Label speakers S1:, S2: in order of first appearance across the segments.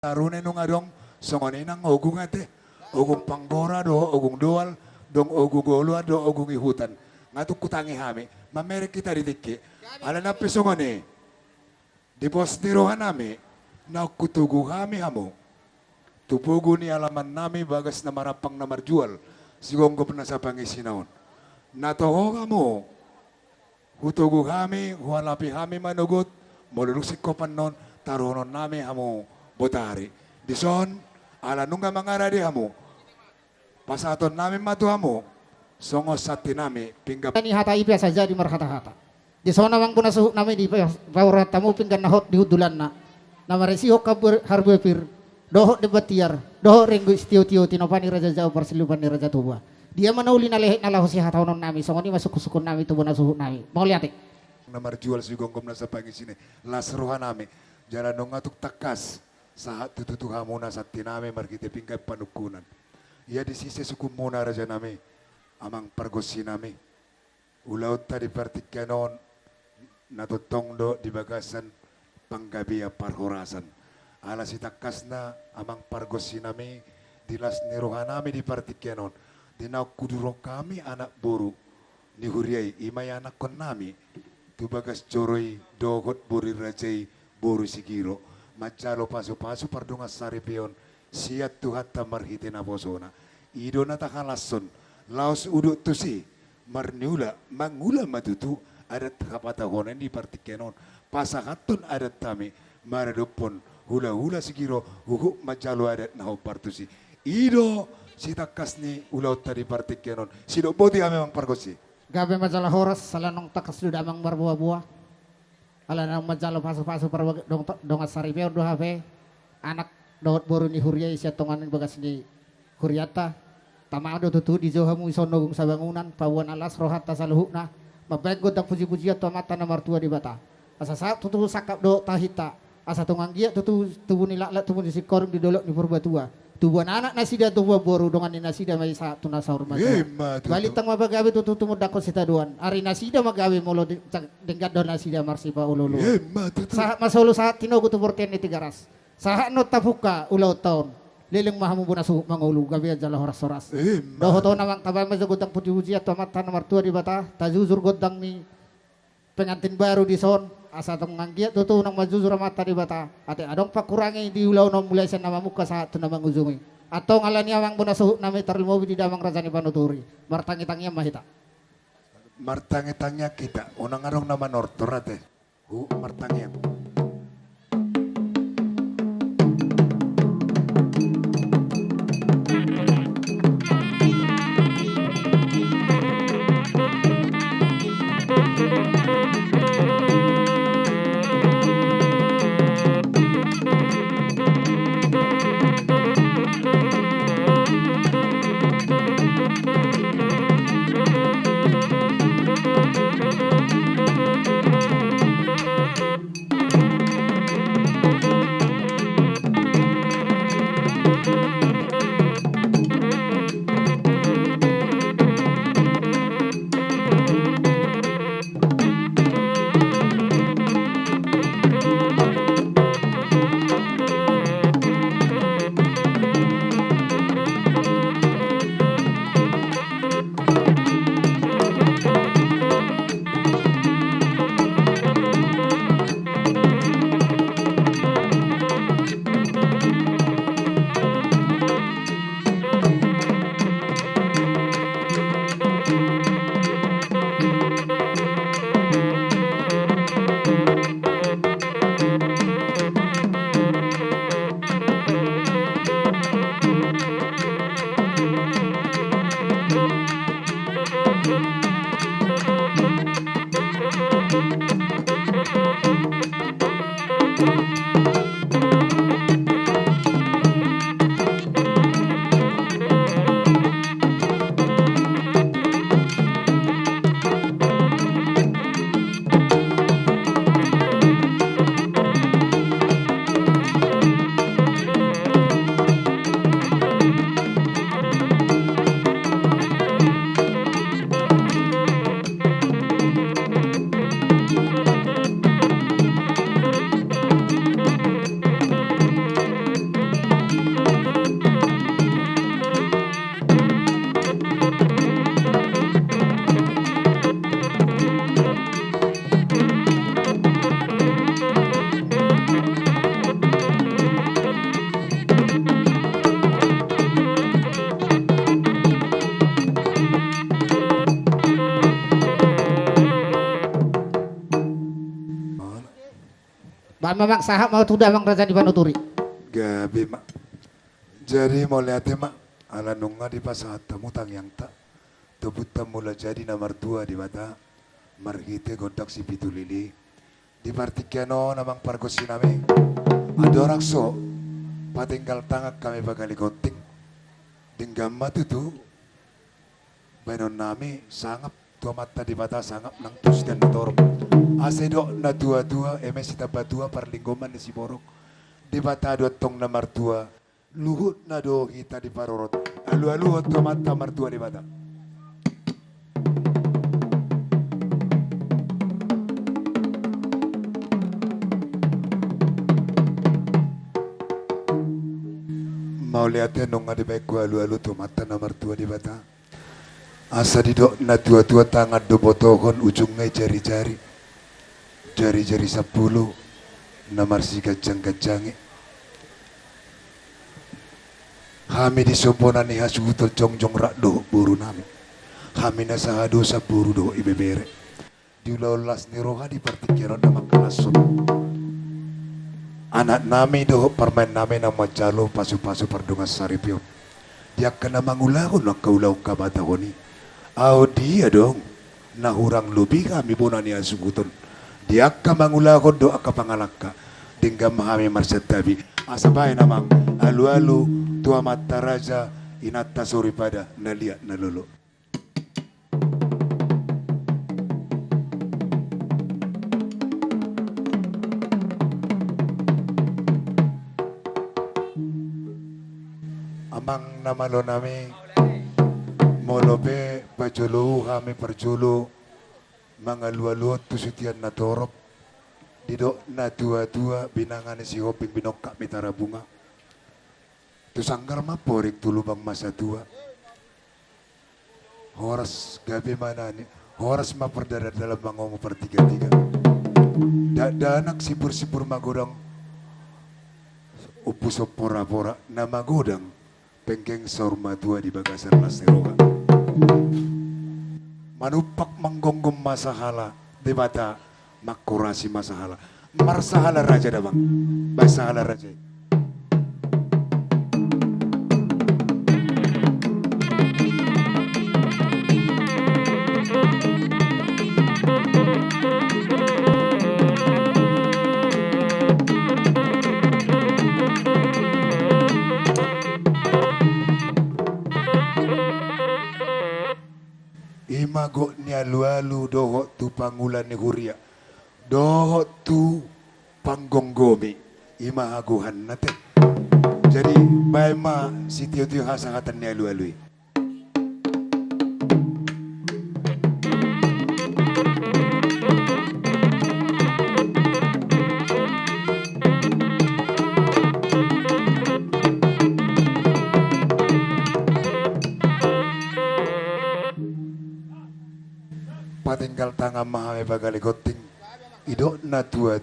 S1: Tarune nung adong songoni nang ogung ate ogung panggora do ogung doal dong ogung golo do ogung ihutan ngatuk kutangi hami mamere kita ditike ala na pesongoni di pos di rohanami na kutugu kami hamu tupugu ni alaman nami bagas na marapang na marjual sigong ko na sa pangisinaon na toho kamu hutugu kami hualapi kami manugot molulusik ko panon taronon nami hamu botari dison ala nunga mangara di hamu pasaton nami matu hamu songos sati nami pinggap
S2: Ni hata ipia saja di marhata-hata. Di sana mang puna suhuk nami di bawra tamu pinggan nahot di hudulan na. Nama resi hok kabur harbu pir. Dohok de batiar. Dohok renggu istio-tio tinopani raja jauh persilupan ni raja tua. Dia menauli na lehek na lahosi hataunon nami. Songoni masuk sukun nami tubuh na suhuk nami. Mau lihat eh?
S1: namar jual sigongkom na sa pangisine lasroha nami jalan nongatuk takas saat tututu hamuna sati nami markite pinggap panukunan. Ia di sisi suku muna raja nami amang pargosi nami ulaut tadi partikanon natutong do di bagasan panggabia parhorasan ala si takasna amang pargosi nami dilas niroha nami di partikanon dinaw kuduro kami anak boru ni huriai imay anak kon nami tu bagas joroy dogot buri rajai boru sigiro macalo paso-paso pardungas saripion siat tuhat tamarhite na posona ido na takalason laos uduk tusi marniula mangula matutu adat kapatahonan di partikenon pasakaton adat tami maradupon hula-hula sigiro hukuk macalo adat na partusi ido si takas ni ulaut tadi partikenon sido boti kami mang pargosi
S2: Gabe majalah horas salanong takas sudah amang berbuah-buah. Alanang majalah pasu-pasu dong asari peo do have anak dot boru ni huriai sia tonganin bagas ni huriata. Tama do tutu di johamu isonogung sabangunan pawan alas rohat tasaluhukna. Mabenggo tak puji-puji atau mata na martua di bata. Asa sa tutu sakap do tahita. Asa tongang gia tutu tubuh ni laklat tubuh di sikorung di dolok ni purbatua. Tubuh anak nasida tubuh boru dongan ni nasida mai sa tuna saur macam. Balik tang mabagawe tutu tumu dakot sita duan. Ari nasida magawe molo denggat do nasida marsipa ululu. Sahat masolo sahat tinogo tu porken ni tigaras. Sahat no tafuka ulau taon. Leleng mahamu buna suhuk mangulu gawe jala horas-horas. Doho to namang tabay mazagodang puji-puji atau mata nomor 2 di bata. Tajuzur godang ni pengantin baru di son. Asa tong nganggiat tutu nang majuzur mata di bata. Ate adong pakurangi di ulau nom mulai sen nama muka saat tu nama nguzumi. Atau ngalani awang buna suhuk nami tarimobi di damang rajani panuturi. Martangi-tangiya mahita.
S1: Martangi-tangiya kita. Unang arong nama nortorate. Martangiya.
S2: Kami mak sahab mau tuh damang raja di panuturi.
S1: Gabi mak. Jadi mau lihatnya mak, ala nunga di pasahat tamu tang yang tak. Tebut mula jadi nomor 2 di mata. Margite godak si pitu lili. Di partikiano namang pargosi nami. Ada orang so, patinggal tangak kami bakal gonting. Dinggama tuh, benon nami sangap tua mata di mata sangap nang tus dan torok. Asedo na dua emesita batua parlinggoman di si borok. Di mata dua tong nomor 2 luhut na do kita di parorot. Alu-alu tua mata martua di mata. Mau lihatnya nung ada baik gua alu-alu tua mata nomor 2 di mata. Asa di dok na tua tangan do botohon ujungnya jari-jari. Jari-jari 10 nomor si kacang-kacangi. Kami di soponan ni hasutul jongjong rak do buru nami. Kami na sahado sa buru do ibebere. Di ulas ni roha di partikiran nama kelasum. Anak nami do permain nami nama jalo pasu-pasu pardungan saripyo. Dia kena mangulahon na kaulau kabatahoni. Au dia dong. Nahurang lubi kami bonani asugutun. Dia ka mangulahon do ka pangalaka. Dingga mahami marsatabi. Asabay namang alu-alu tua mata raja inata suri pada nalia nalolo. Amang namalo nami molobe bajulu kami perjulu mangalu-alu tusutian na torop didok na dua binangan si hoping binokak mitara bunga tu sanggar maporik tu lubang masa tua horas gabi mana ni horas maperdara dalam mangomo per 3 anak sipur magodang upus pora-pora nama godang pengkeng sorma tua di bagasar naseroha manupak manggonggom masahala di mata makurasi masahala marsahala raja dabang basahala raja imago ni alu-alu doho tu pangulan ni huria doho tu panggonggomi ima aguhan natin jadi bay ma si tiyo-tiyo hasangatan ni alu-alui patinggal tangan mahame bagali goting idok na tua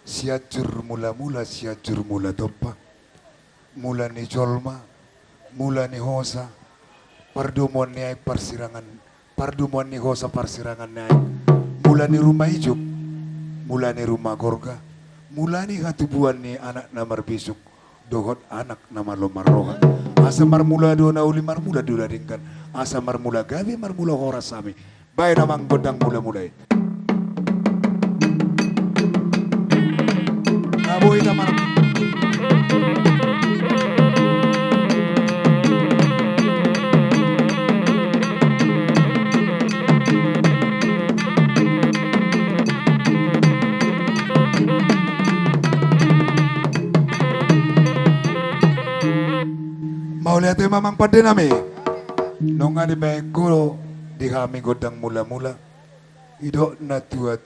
S1: siajur mula-mula siajur mula topa mula ni jolma mula ni hosa pardumuan ni ay parsirangan pardumuan ni hosa parsirangan ni ay mula ni rumah ijuk mula ni rumah gorga mula ni hatubuan ni anak namar bisuk dohot anak nama lo marroha asa marmula do na uli marmula do ladingkan asa marmula gabi marmula horas sami bay namang godang mula-mulai. Aboy naman. Mau lihat mamang pada nami. Nung ada beko di kami godang mula-mula idok na tua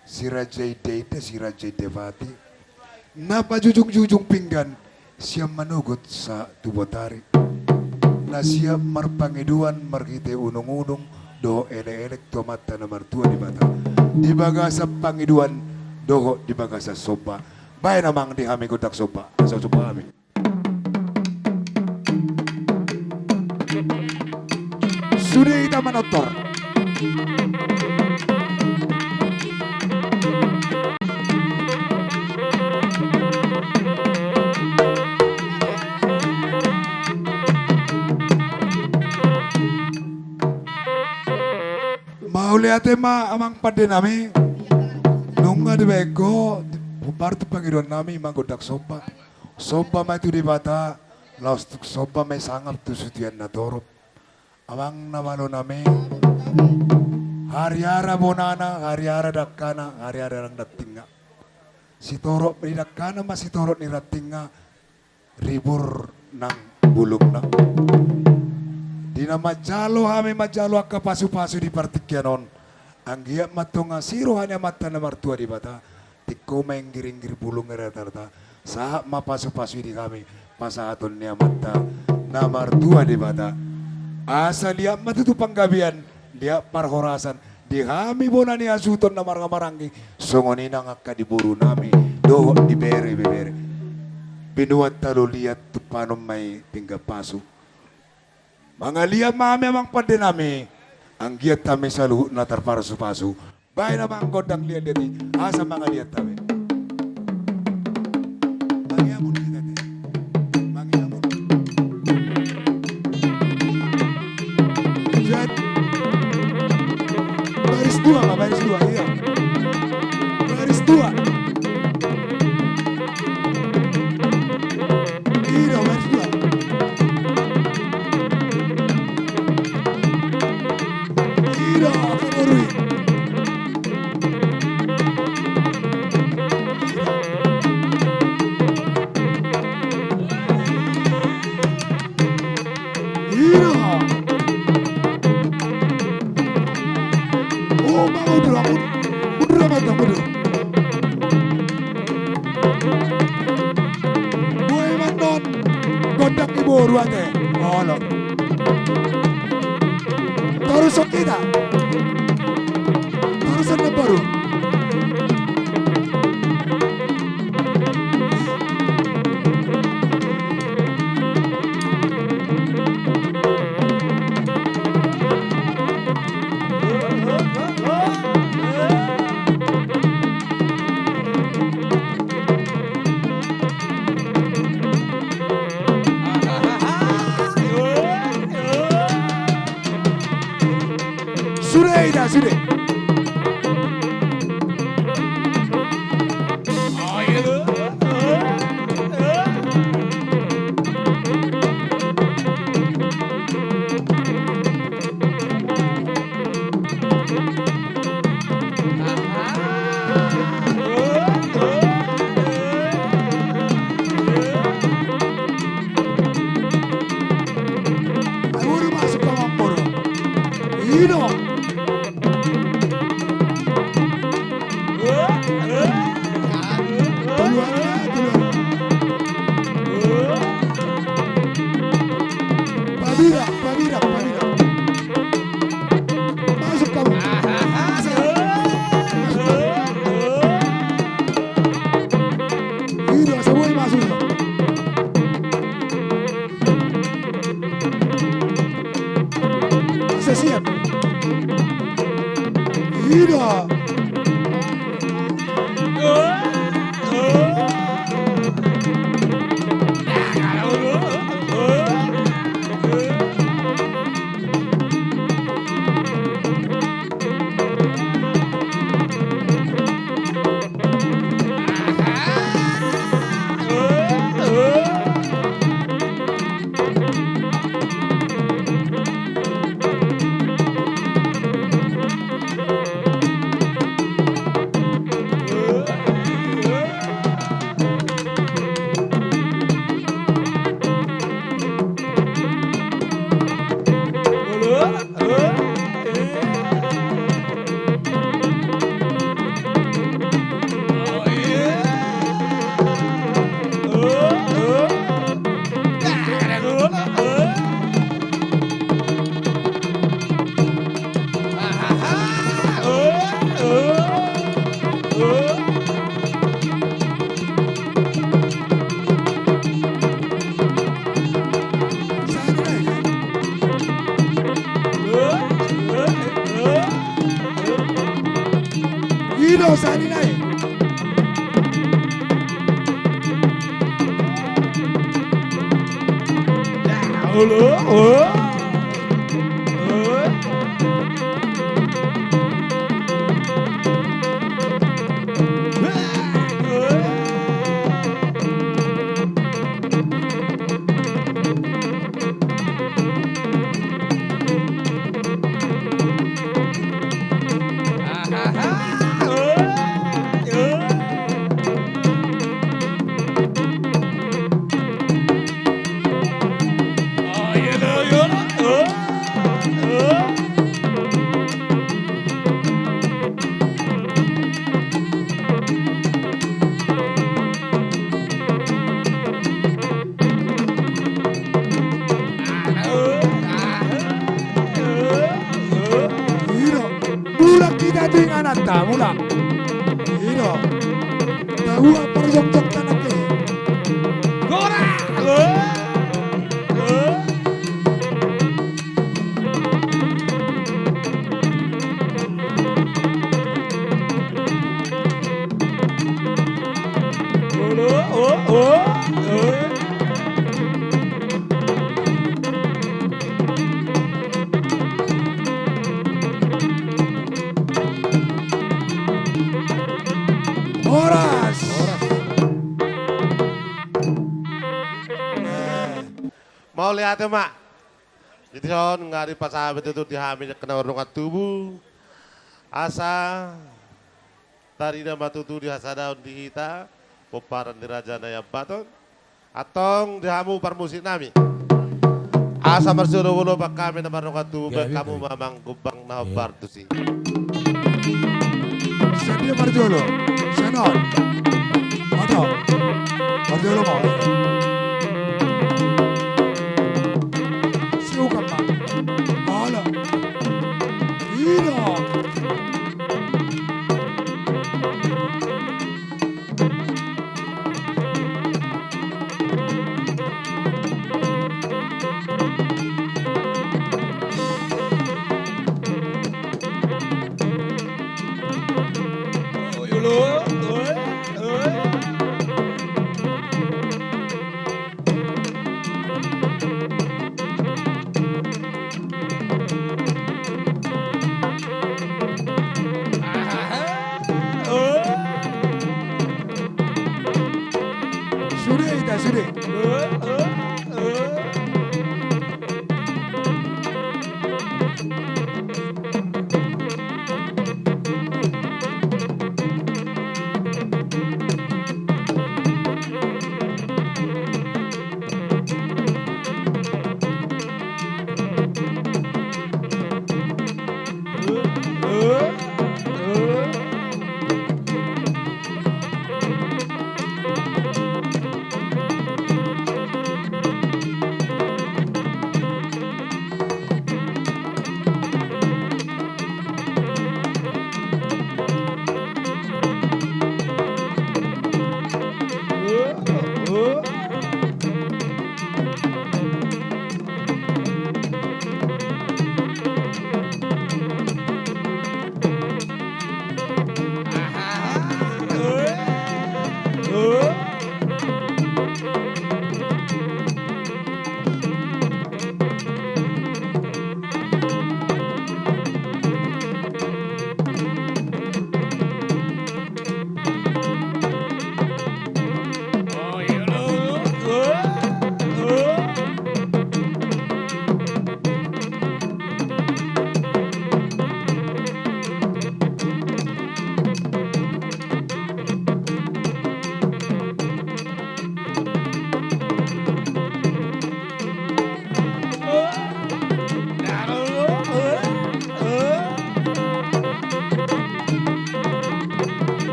S1: si Raja Deita si Raja Devati napa jujung pinggan siap manugot sa tubotari na siap marpangiduan markite unung-unung do ele-elek tomata nomor 2 di bata di bagasa pangiduan doho di bagasa soba bay namang di kami godak soba sa soba kami sudah kita menotor. lihat ma amang pade nami. Nunga di bego. Bumbar tu pangiron nami mang godak sopa. Sopa ma itu di bata. Laos tu sopa may sangap tu sutian na torop. Amang namalo nami. Hari-ara bonana, hari-ara dakana, hari-ara lang datinga. Si torop ni dakana ma si torop ni datinga. Ribur ng bulong na. Di na majalo hami majalo akka pasu-pasu di partikyanon. Ang giya matunga siro hanya mata na martua di bata. Tiko maing giring-gir bulong na rata-rata. Saha mapasu-pasu di kami. Pasahaton niya mata na martua di bata. Asa liya matutupang gabian. Dia parhorasan. Di kami bona ni asuton na marang-maranggi. Songonin ang akka di buru nami. Doho di bere-bere. Binuat talo liat tu paano may pinggapaso. Mga liat mami amang pade nami. Ang giat kami sa luhut na tarpara su paso. Bahay na mga kodang liat diti. Asa mga liat kami. Mangyamon kita diti. Mangyamon. Jet. Baris dua ka, baris dua. Iya. Baris dua. Iya, baris dua. Iya, kaburui. Iya. Oh, mau udah, udah mata udah. Gue mandon, kondak ibu ruate. Oh lo. Terus kita, terus ada baru. Sudah, sudah. Baru masuk ke Mampuru. Ino. Pabira. Masuk kamu. Ino, semua masuk. Saya siap. Ino. Ino, sani naik.
S3: Mau lihat ya mak? Jadi son ngari pasahabit itu dihamil kena orungan tubuh. Asa tari nama tutu di hasa daun di hita. Poparan di raja naya baton. Atong dihamu parmusik nami. Asa marsuruh ulo pak kami nama orungan tubuh. Kamu mamang gubang na bartusi.
S1: Sedia Marjolo, Senon, Ada, Marjolo mau. Siukan mak, ala, ina. Sudah.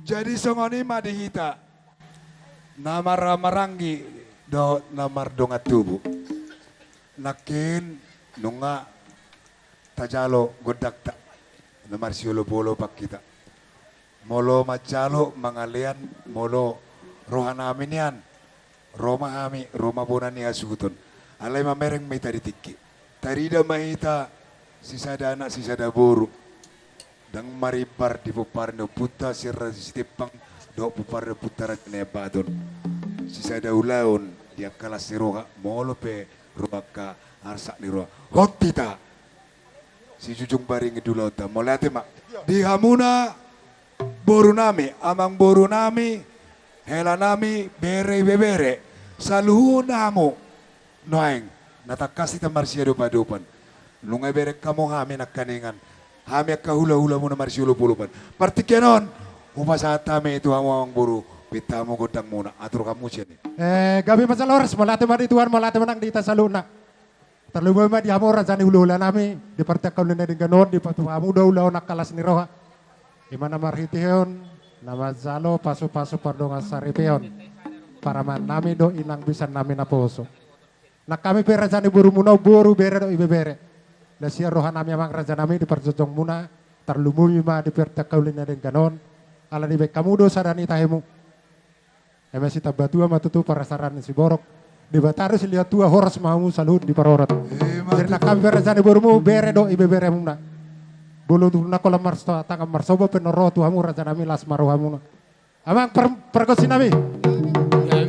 S1: Jadi songoni madihita namar ramarangi do namar dongat tubuh nakin nunga tajalo godak tak namar siolo bolo pak kita molo macalo mangalian molo rohanamin yan Roma ami Roma bonani asuton alay mamereng may taritiki tarida mahita sisada anak sisada boru dang maripar di pupar no puta sirra sitepang do pupar no putara ne badon sisada ulaon dia kala siroha molo pe roaka arsa ni roa hotita si jujung baring idulota molate mak di hamuna boru nami amang boru nami hela nami bere bebere saluhu namu noeng natakasi tamarsia do padupan lungai bere kamu hami nakaningan hami akka hula-hula muna marsiulo pulupan. Partikenon, upasata me itu hamang buru, pitamu godang muna, atur kamu sini.
S2: Gabi masalores, malate man ituan, malate manang di tasaluna. Terlalu banyak di hamor rajani hula-hula nami, di partekau nene ganon, di patu hamu hula nak kalas ni roha. Imana marhitiyon, nama zalo pasu-pasu pardongan saripeon. Para man nami do inang bisa nami naposo. Nak kami perajani buru muna buru bere do ibe bere. Lasia rohan nami amang raja nami di perjojong muna terlumumi ma di pertakaulin den ganon ala di kamu do sarani tahemu emesi tabatua matutu para saran si borok di bataru si lihat tua horas mamu salut di parorat jadi nak kami perjani borumu bere do ibe bere muna bulu tu nak kolam marsto tangam marsoba penoro tu hamu raja nami las maruhamu amang pergosi nami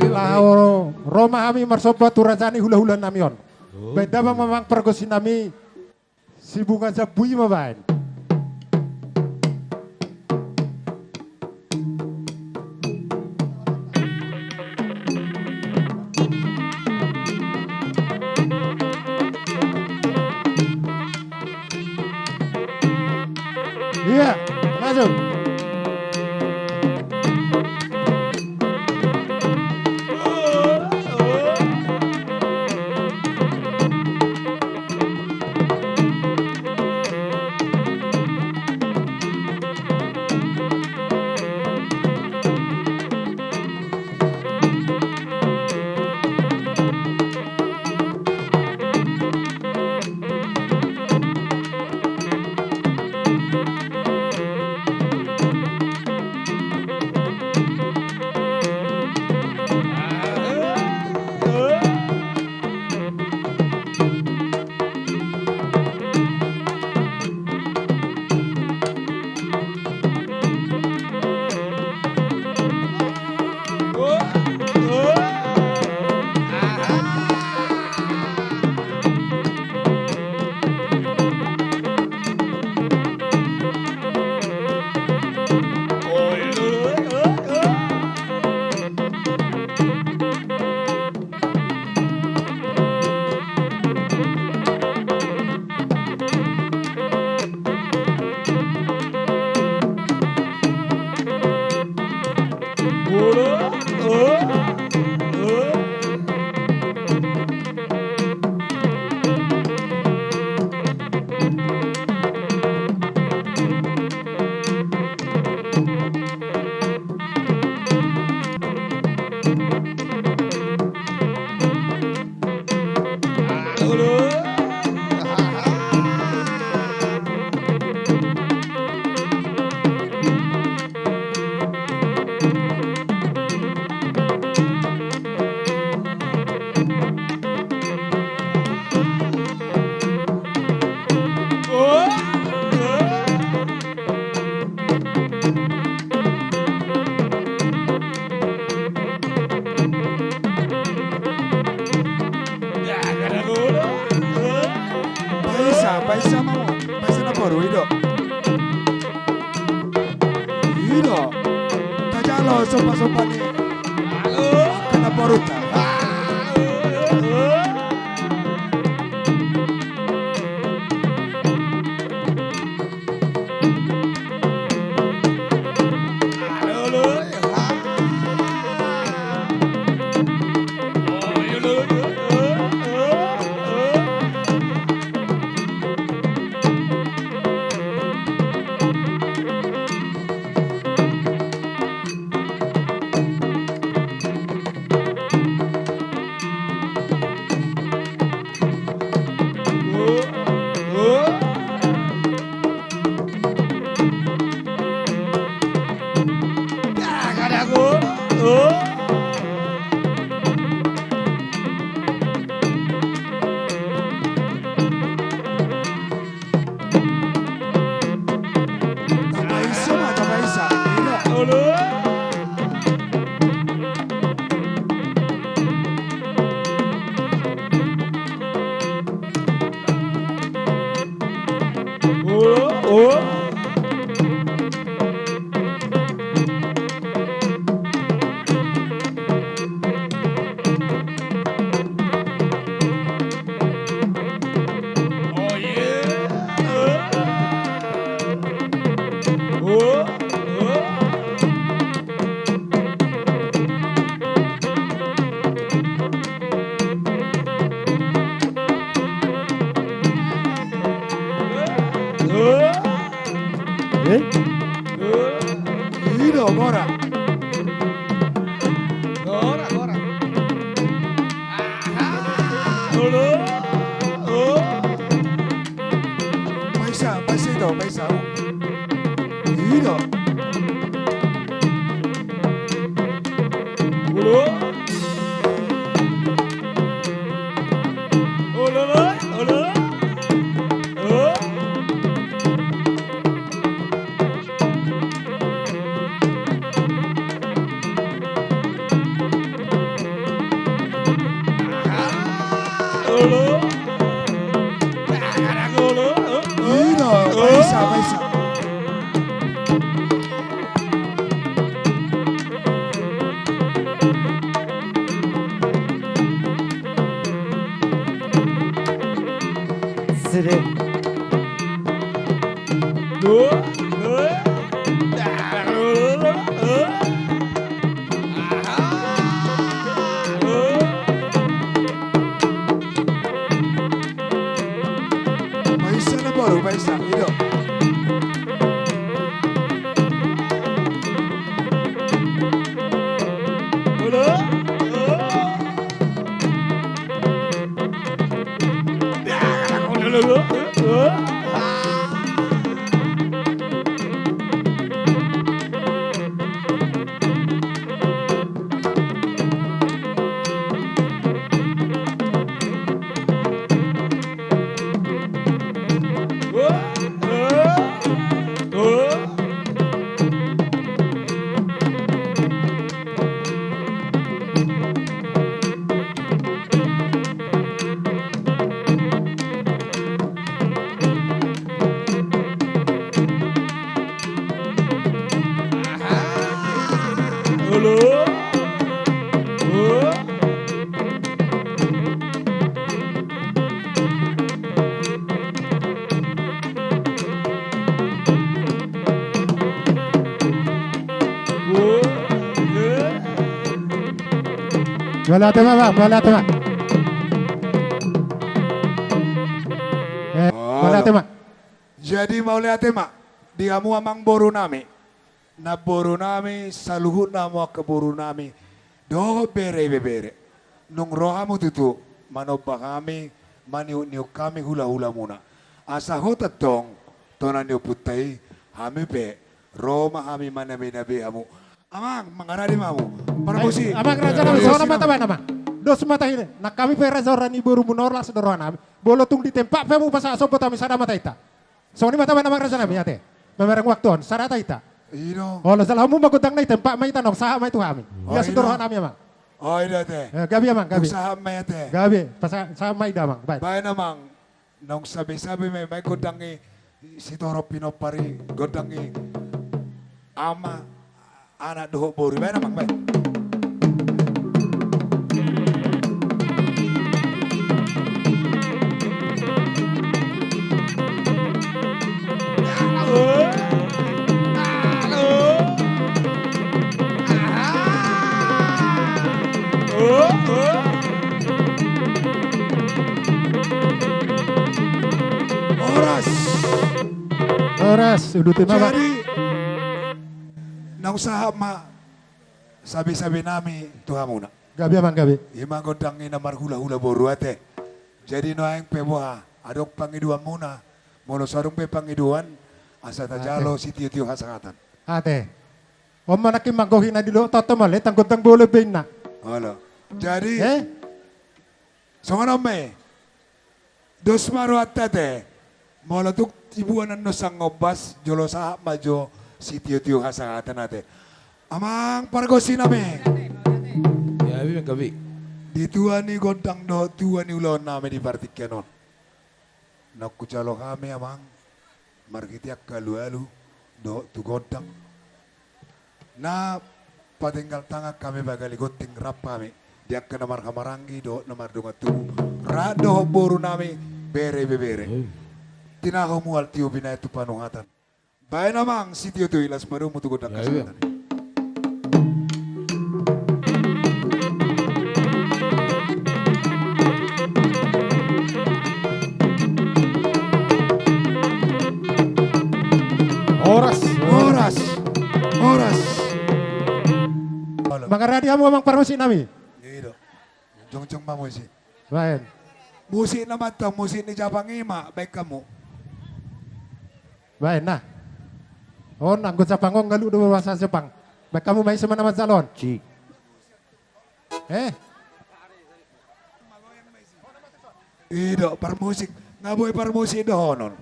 S2: lao Roma kami marsoba tu rajani hula-hula namion
S4: Benda memang pergosi nami si bunga sabui maban. Iya, masuk.
S1: Paisa mau, paisa na baru itu. Itu, tajalo sopa ni. Kena baru tak? Itu, Gora. Paisa itu, paisa. Itu.
S5: Hello.
S1: Baisa.
S2: Sudah.
S1: Baisa na baru, Baisa. Hidup.
S4: Bola tema bang, bola tema. Bola tema.
S1: Jadi mau lihat tema, dia mu amang boru nami, na boru nami saluhut nama ke boru nami, doh bere, nung rohamu tutu, manoba kami, niu kami hula muna, asa hotat tong, tona niu putai, kami pe, Roma kami mana nabi hamu, amang mangaradi mamu, parmusi,
S4: Amang raja nama sana mata bang amang. Dos mata ini. Nak kami pera zoran ibu rumunor lah sederhana nami. Bolo tung di tempat pemu pasal sopo tami sada mata ita. So ni mata bang amang raja nami ate. Memerang waktuan sarata ita.
S1: Ino,
S4: Oh, salamu magutang na tempat may tanong saha may tuhami. Ya
S1: Oh,
S4: sederhana
S1: ino.
S4: nami amang.
S1: oh ida te,
S4: Gabi amang, gabi.
S1: usaha mayate.
S4: Gabi, pasal sa may damang. Baik.
S1: Baik namang, nung sabi-sabi may godangi si Toro Pinopari, godangi ama anak doho bori. Baik namang, baik. Oras.
S4: Oras, udah tema bang.
S1: Jadi, nung sahama, sabi-sabi nami, Tuhan muna.
S4: Gabi amang, gabi.
S1: Ima godangi na marhula-hula boru ate. Jadi no aing peboha, adok pangiduan muna. Molo sarung pe pangiduan, asa tajalo si tio-tio hasangatan.
S4: Ate. Om manaki magohin na dilo toto malit ang gutang bolo bin na.
S1: Halo. Jadi,
S4: Eh?
S1: songono me, dos maru atate, molo tuk ibuan no sang ngobas, jolo sa majo si tio-tio hasangatan ate. Amang pargosi name.
S5: Gabi bang gabi.
S1: Di tua ni godang do tua ni ulon name di partikenon. Nakucalo kami amang markitiak kalu-alu do tu godang. Na patinggal tangga kami bagali goting rap kami. Dia kena marhamarangi do namar dunga tu. Rado boru nami bere. Tinaho mual tiu bina itu panuhatan. Bae namang si tiu tu ilas maru mutu godang
S5: Ya,
S1: kasatan.
S4: Oras.
S1: Oras.
S4: Mga radio mo amang parmusin nami.
S1: Gitu. Jong mamusi.
S4: Baik.
S1: Musik naman to, musik ni Japang Ima, baik kamu.
S4: Baik na. Oh, nanggut sa pangong ngalu do bahasa Jepang. Baik kamu main sama nama salon.
S5: Cik.
S1: Ido, parmusik. Nga boy parmusik dohonon.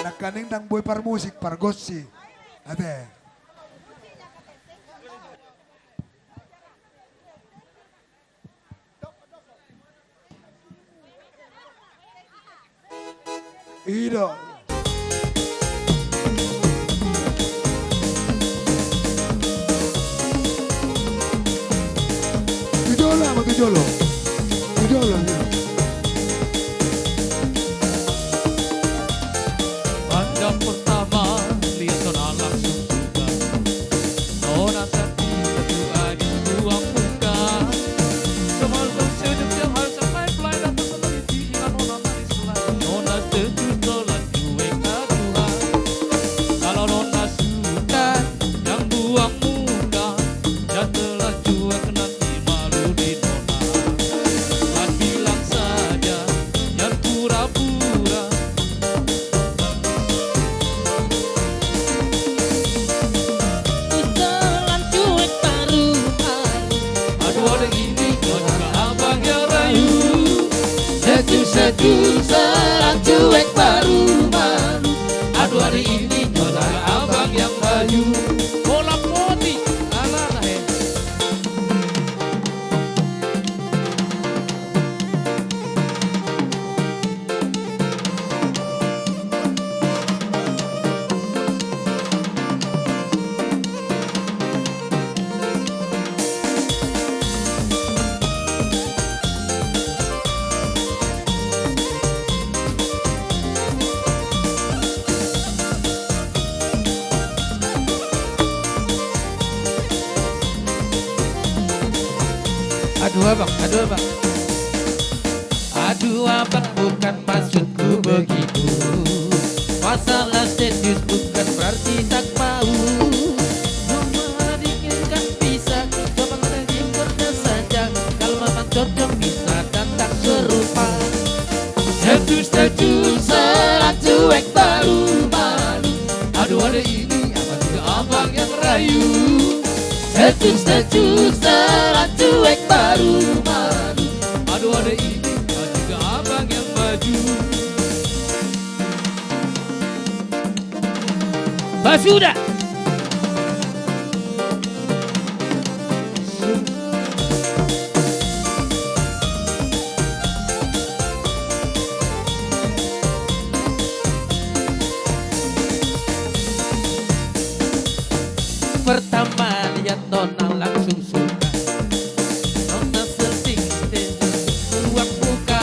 S1: Nakaning tang boy parmusik, pargossi. Ate. Ido. Ujolo. Ujolo.
S6: Pandang pertama lihat Nona langsung suka. Nona cantik berdua di ruang muka. Semalam senyum tiap hari sampai pelai dan terseliti dengan Nona manis selalu. Nona setuju tolak cuek aduan. Kalau Nona suka yang buang muka, jatuhlah cuek nanti malu di Nona. Kan bilang saja yang pura-pura.
S7: Jalan cuek baru malu.
S6: Aduh ada ini kau juga abang yang rayu.
S7: Sejuk jalan cuek baru malu.
S6: Aduh hari ini kau juga abang yang rayu. Bola putih ala he. Aduh abang, aduh abang.
S7: Aduh abang bukan maksudku begitu. Masalah serius bukan berarti tak mau. Memadikinkan bisa, coba lagi kerja saja. Kalau memang cocok bisa dan tak serupa. Setuju serah cuek baru malu.
S6: Aduh ada ini abang juga abang yang rayu.
S7: Setuju serah cuek baru malu.
S6: Aduh ada ini kau juga abang yang maju.
S7: Basuda. Pertama lihat Nona langsung suka. Nona seting ruang muka.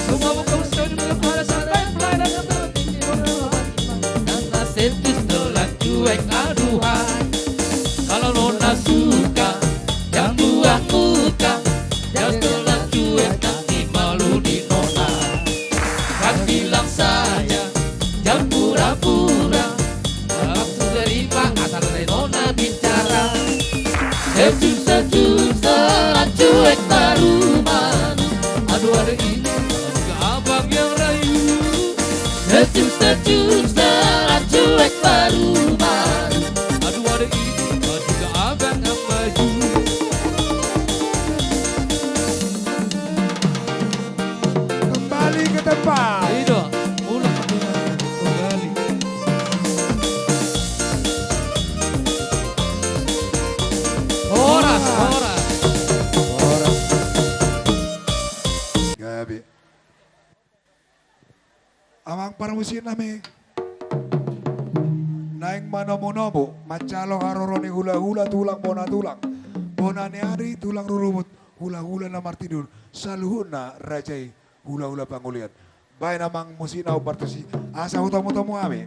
S6: Semua muka senyum tiap hari sampai pelai dan terseliti.
S7: Nona setus tolak cuek aduhan.
S6: Kalau Nona suka
S7: Yang buang muka. Yang tolak cuek nanti malu di Nona. Kan bilang saja jangan pura-pura. Langsung terima asal dari Nona bicara. Sejuk serah cuek baru malu.
S6: aduh ada ini kau juga abang yang rayu.
S7: Sejuk serah cuek baru malu.
S6: Aduh ada ini kau juga abang yang maju.
S1: Kembali ke tempat.
S6: Tidak, ulang kembali. Horas, horas.
S1: Gabi. Amang parmusin nami. Naing manomo-nomo, macalo haroroni hula-hula tulang bona tulang. Bona ni hari tulang rurumut, hula-hula na martidur. Saluhuna rajai hula-hula pangulian. Baik namang musina upartasi. Asa hutamu-tamu kami.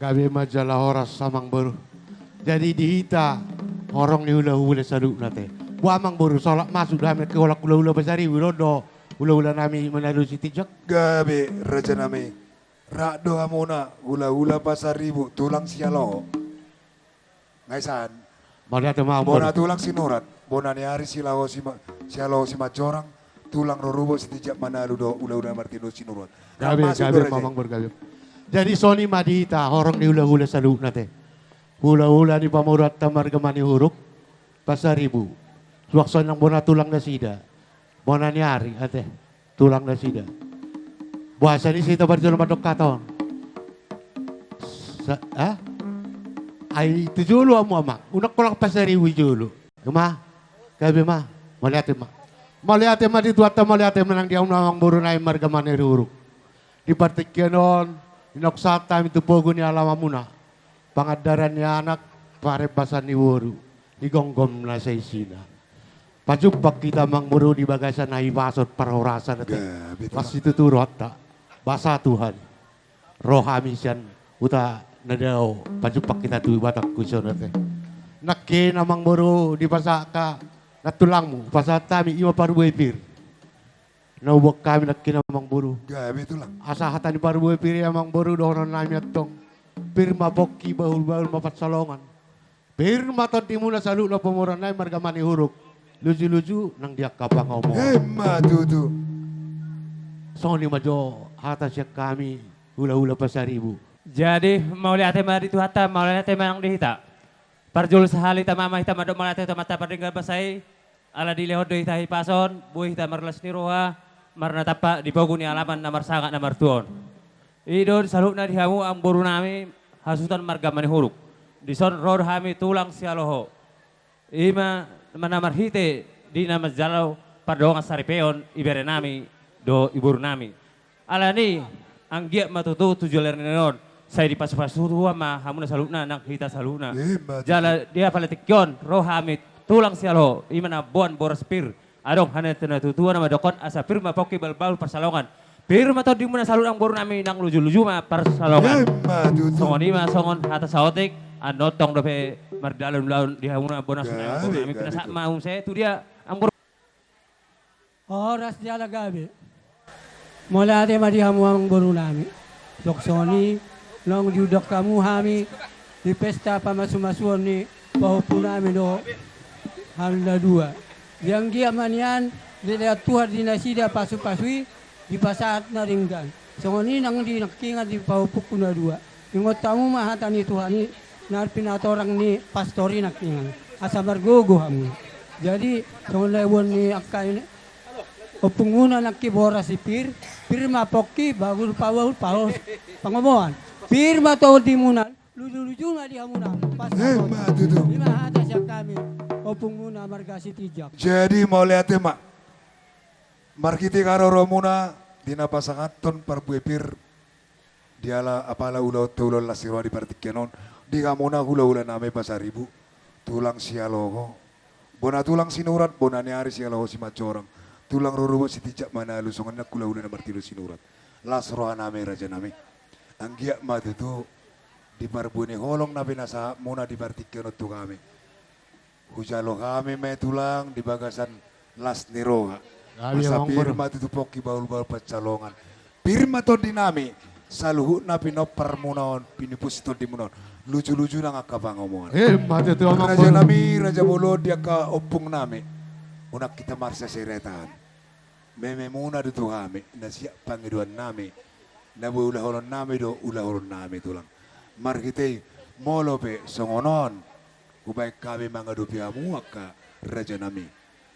S3: Kami majalah horas samang baru. Jadi dihita orang ni hula-hula saduk nate. Buamang baru solak masuk dami ke olak hula-hula besari wirodo. Hula-hula nami menalu siti jak.
S1: Gabe raja nami. Rakdo hamuna hula-hula pasar ribu tulang sialo. Ngaisan.
S3: Mari ate mau
S1: Bona
S3: baru.
S1: tulang sinurat. Bona ni hari sialo si macorang. Tulang rorubo setijak manalu do ula-ula martino sinurat.
S3: Gabe mamang baru gabe. Jadi Sony madita orang ni hula-hula saduk nate. Hula-hula ni pamurat tamar gemani huruk. Pasar ribu. Suakson yang bona tulang na sida. Bona ni hari ate. Tulang na sida. Buasa ni sita bar dalam adok katon. Ay tujulu amu amak. Unak kolak pasar ribu julu. Kema? Gabe ma. Maliate ma. Maliate ma di tuata maliate menang dia unang buru na marga mani huruk. Di partikyanon. Inoksata itu pogo ni alamamuna. Pangadaran ni anak parebasan ni wuru. Digonggom na sa isina. Pajupak kita mangmuru di bagasan na ibasot parahorasan natin. Pas itu turut tak. Basa Tuhan. Rohami siyan uta nadaw. Pajupak kita tu batak kusyon natin. Nakke na mangmuru di basa ka natulang mo. Basa tami ima paruwepir. Naubok kami nagkinamang buru.
S1: Gabe tulang.
S3: Asahatan di paruboy piri amang buru doon namin atong. Pirma bokki bahul-bahul mapatsalongan. Pirma to di muna sa lula pumuran na marga mani huruk. Luju-luju nang diak kapang mo.
S1: Matutu.
S3: So ni majo hata siya kami hula-hula pa sa ribu.
S6: Jadi mau lihat tema itu hatta mau lihat tema yang dihita. Parjul sahali tamama hita madok malate mata pardinggal basai ala dilehod do hita hipason buih hita marlas ni roha marna tapa di pogo ni alaman namar sangat namar tuon. Idon saluk na dihamu ang buru nami hasutan marga mani huruk. Di son road hami tulang sialoho. Ima manamar hite di nama jalaw pardongan saripeon ibere nami do iburu nami. Ala ni ang giyak matutu tujuler nenon. Saya di pasu-pasu tua mah hamuna saluna nang hita saluna. Jala dia paletikyon roh hami tulang sialoho. Ima na bon boros pir. Adong hana tena tutua nama dokon asa firma poki bal-bal persalongan. Firma to di mana salun ang boru nami nang luju-luju ma persalongan. Songon ima songon hata saotik anotong dope mardalun-dalun di hamuna bonas nami pinasa maung saya tu dia ang boru.
S8: Oras dia lagabi. Mula ate madihamu ang boru nami. Soksoni long diudok kamu hami di pesta pamasu-masuan ni pahupu nami do hamil dua. Yang dia manian dilihat Tuhan dinasida pasu-pasui di pasat na ringgan. So ni nang di nakinga di paupuk kuna dua. Ingot tamu mahatan ni Tuhan ni narpinatorang ni pastori nakinga. Asa margogo hamu. Jadi so lewon ni akay opunguna nakibora si pir mapoki bagul pawul paus pangomoan. Pir matawul di munan luju-luju na di hamunan.
S1: Matutu.
S8: Lima hata siya kami. Opung muna marga si tijak.
S1: Jadi mau lihat mak. Markiti karo romuna dina pasangaton parbuepir diala apala ulo tulol lasiro di partikyanon di kamuna hula-hula name pasaribu tulang sialogo bona tulang sinurat bona ni ari sialogo si macorang tulang rorubo si tijak manalu songan nak hula-hula na martilo sinurat lasro name raja name anggiak matutu di marbuni holong na binasa muna di partikyanon tu kami. Hujalo kami may tulang di bagasan las niroga. Asa pirma tutupoki baul-baul pacalongan. Pirma to dinami saluhu na pinopar munaon pinipus to di munaon. Lucu-lucu na nga kapangomongan.
S3: Mati tu amang
S1: Raja
S3: buru.
S1: nami, Raja Bolo dia ka opung nami. Unak kita marsa seretan. Meme muna dito kami. Nasya pangiduan nami. Nabu ulahulon nami do ulahulon nami tulang. Markite molope songonon. Ubay kami mga dupiamu ka raja nami.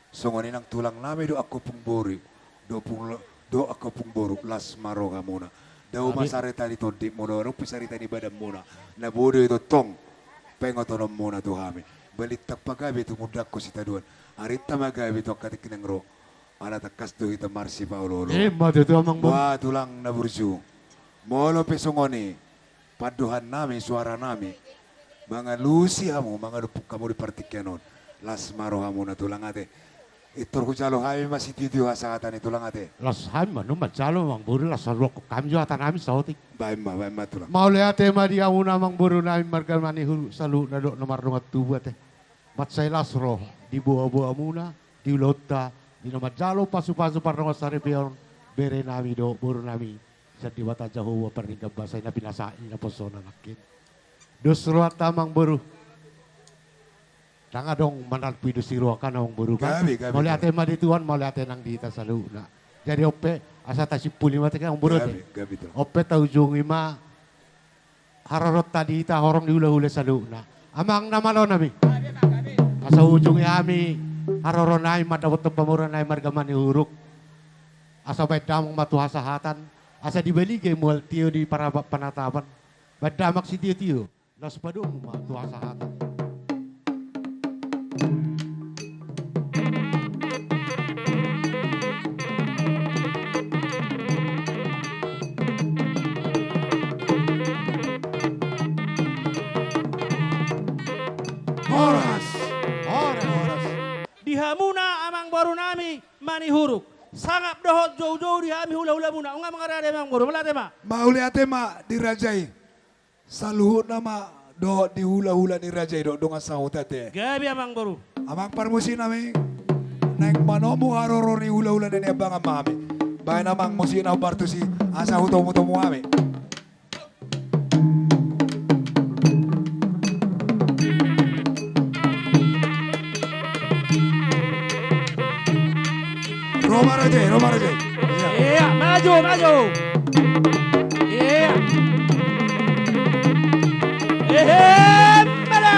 S1: Songonin ang tulang nami do ako pong bori. Do ako pong boro las maro ka muna. Daw masarita dito di mo no pisarita ni badam muna. Nabudo ito tong pengotonom muna to kami. Balit pagabi to mudak ko si taduan. Arita magabi to katik ng ro. Ala takas to ita Marsi Paulo.
S3: Mati tu amang buru.
S1: Wa tulang na burju. Molo pesongoni. Paduhan nami suara nami. Mga lusi hamu, mga dupuk kamu di partikyanon. Las maro hamu na tulang ate. Itor ko jalo kami masih titiu hasatan itu lang ate.
S3: Las ham manu majalo mang buru las sarok kami ata nami sautik.
S1: Baik ma tulang.
S3: Mau lihat tema dia una mang buru nami marga mani hulu salu nadok nomor rungat tubuh ate. Mat saya las roh di buah-buah muna di lota di nomor jalo pasu-pasu parnonga sare pion bere nami do buru nami. Jadi wata jauh perningkap bahasa ina pinasai na posona nakin. Dos ruat tamang buru. Tanga dong manal pidu siruakan kan ang buru kan.
S1: Gabi.
S3: Mau lihat tema di tuan mau lihat nang dita salu na. Jadi ope asa tasipuli mati kan ang buru te.
S1: Gabi tulang.
S3: Ope tau jung ima hararot tadi ita horong diula-ula salu na. Amang namalo nami. Asa ujung yami haroron nai madawat pamura nai margamani huruk. Asa baik damang matuha sahatan. Asa dibeli ke mual tio di para panatapan. Badamak si tio. Las padung matuha sahatan.
S1: Horas.
S9: Di hamuna amang baru nami mani huruk. Sangap dohot jauh-jauh di hami hula-hula muna. Unga mga rade mang baru. Malate ma.
S1: Mauli ate ma dirajai. Saluhut nama do di hula-hula ni rajai do donga sahut ate.
S9: Gabi amang baru.
S1: Amang parmusi nami. Neng manomu haroro ni hula-hula ni abang amami. Bahay namang musina bartu si asa hutomu-tomu ame. Roma Rajai.
S9: Iya, maju. Iya. Mana?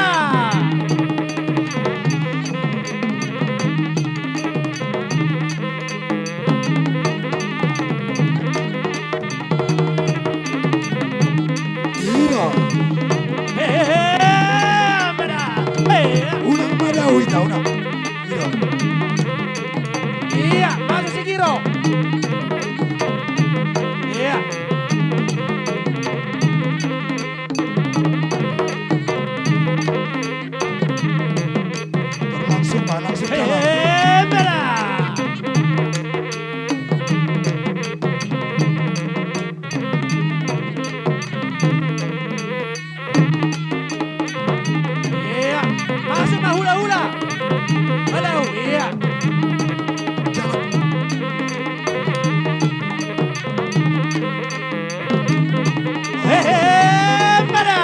S1: Ira.
S9: Mana?
S1: Unang madaw ita unang. Ira.
S9: Iya, maju si Giro. Iya.
S1: Langsung jalan.
S9: Mana? Iya, masuk mah hula-hula. Halo, iya. Mana?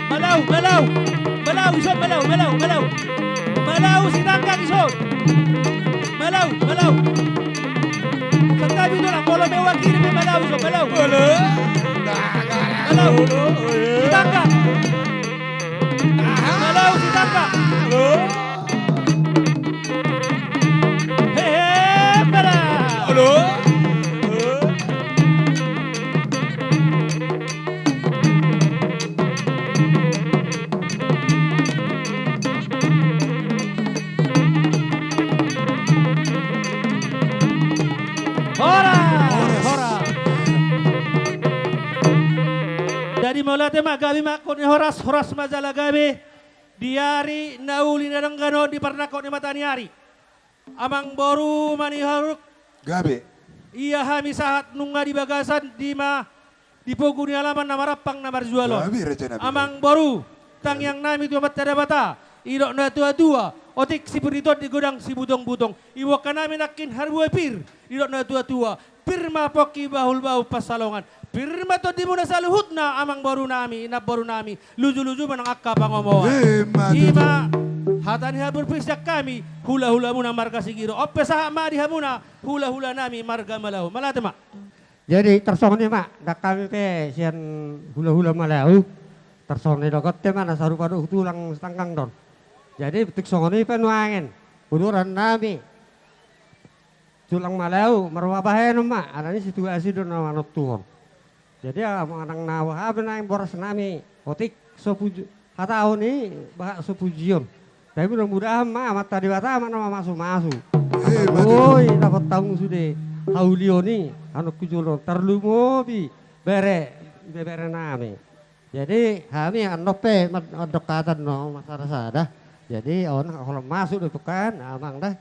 S9: Malaw, malaw. Malaw, isod, malaw, malaw, malaw. Malaw, sinanggang isod. Malaw, malaw. Sa tabi doon, ang bola may wakili may malaw isod, malaw. Malaw, sinanggang. Malaw, sinanggang. Hehe, malaw. Jadi mula tema gabi makot ni horas mazala gabi diari nauli na ng gano di parnakot ni mataniari amang boru maniharuk
S1: Gabi.
S9: iya hami sahat nunga di bagasan di pogu ni alaman na marapang na marjualon
S1: Gabi raja nabi.
S9: amang boru tang yang nami tu mat bata idok na tua otik si puritot di godang si butong iwak ka namin nakin harbuay pir idok na tua pirma poki bahul pasalongan pirma to di mo na sa luhut na amang boru nami inap boru nami luju manang akka pangomoan ima hatani habur pisyak kami hula muna marga sigiro oppe sa ma di hamuna hula nami marga malahu malate mak.
S8: Jadi tersong nih mak, dak kami pe sian hula malau, tersong nih dokot te mana saru padu tulang setangkang don. Jadi betik song nih penuangen, uluran nami, tulang malau marwa bahen mak, ada ini situasi don manut tuhon. Jadi orang nawa habe nang boros nami, otik sopuju, hatau nih bahak sopujion. Tapi mudah-mudahan mak mata di bata mana masuk. Oi, dapat tahu sudah. Haulio ni anu kujulo terlumo bi bere nami. Jadi kami anope dokatan no masara. Jadi on kalau masuk itu kan amang dah.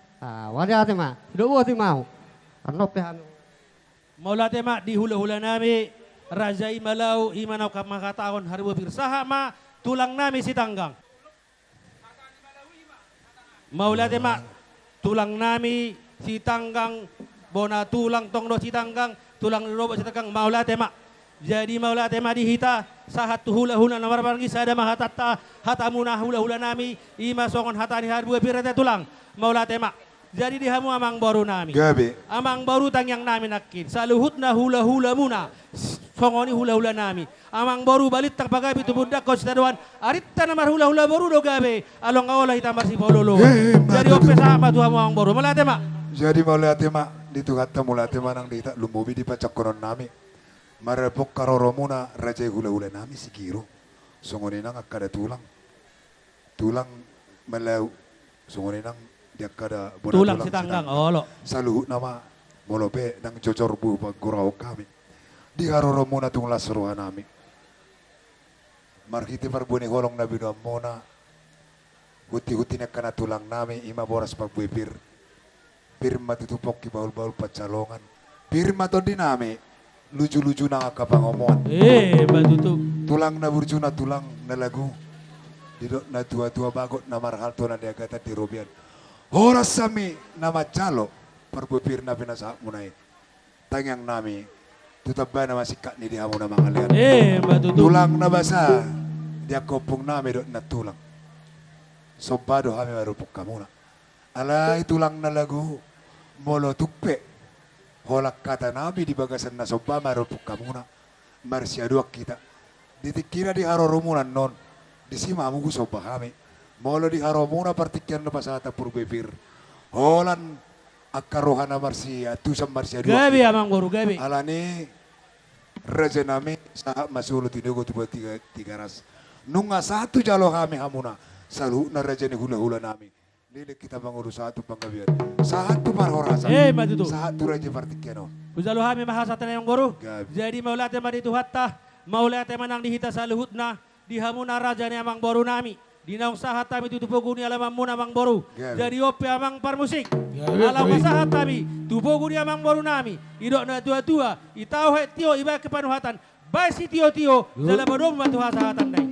S8: Wadah tema. Tidak buat mau. Anope anu.
S9: Maula tema di hula nami rajai malau imanau kamakataon harbo pirsaha ma tulang nami si tanggang. Maula tema tulang nami si tanggang bona tulang tong do si tanggang tulang robo si tanggang maula tema. Jadi maula tema dihita sahat hula namar baranggi sada mahatata hatamuna hula nami ima songon hatani harbu pirate tulang maula tema. Jadi dihamu amang baru nami.
S1: Gabi.
S9: Amang baru tang yang nami nakin. Saluhut na hula muna. Songoni hula nami. Amang baru balit tang pagabi tu budak kau setaduan. Arita namar hula baru do gabe. Along awala hitam marsi pololo. Jadi ope sama tu amang baru. Malate mak.
S1: Jadi malate mak dito hatta mulate manang dita lumubi di pacak konon nami. Marepok karoro muna raja hula nami sigiro. Songoni nang akada tulang. Tulang melau. Songoni nang dia kada
S9: tulang si tanggang olo
S1: saluhut nama molope nang cocor bu pagurau kami di haroro muna tung lasroha nami marhiti parbuni holong nabi do mona huti nak kana tulang nami ima boras parbui pirma tutupok ki baul pacalongan pirma to dinami lucu na kapangomoan
S9: batutu
S1: tulang na burjuna tulang na lagu didok na tua bagot na marhalto na diagata di robian. Horas sami nama calo perbupir na pinasa munai tangyang nami tutabay na masikat ni dihamu na mga lian. Tulang na basa dia kopong nami do na tulang. Sobado kami marupok kamuna. Alay tulang na lagu molo tukpe. Holak kata nabi di bagasan na soba marupok kamuna. Marsiaduak kita. Ditikira di harorumunan non. Di simamu ku soba kami. Molo di haromuna partikian na pasata purbebir. Holan akarohana marsia tusam marsia dua.
S9: Gabi amang baru gabi.
S1: Alani raja nami sa masulo tinugo tuba tiga ras. Nunga satu jalo kami hamuna. Salu na raja ni hula nami. Lili kita mengurus satu panggabian. Satu marhorasa.
S9: Matutu.
S1: Satu raja partikiano.
S9: Uzalo kami mahasatan yang baru.
S1: Gabi.
S9: Jadi maulate madi tu hatta maulate manang dihita saluhut na di hamuna raja ni amang boru nami. Di naung sahat kami tutupogu ni alamang muna amang boru.
S1: Gabi.
S9: Jadi ope amang parmusik.
S5: Gabi,
S9: Alam
S5: gabi.
S9: sahat kami tupogu ni amang boru nami. Idok na tua-tua. Itau het tio iba kepanuhatan. Bai si tio-tio. Dalam bodom batu hasahatan dai.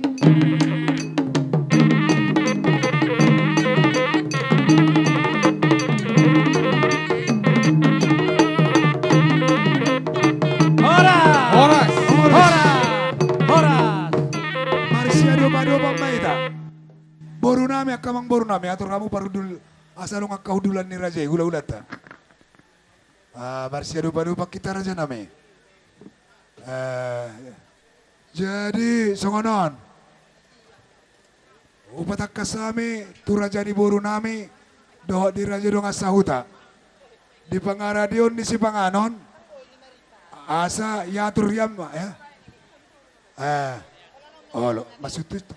S9: Horas!
S5: Horas.
S9: Horas!
S1: Marsia do bang maita. Boru nami akamang boru nami atur kamu parudul asal ngak kaudulan ni raja hula ta. Marsia do kita raja nami. Jadi songonon. Upatak kasami tu raja ni boru nami doh di raja do ngasahuta. Di pangaradion di si panganon asa yatur yam ya. Oh lo maksud itu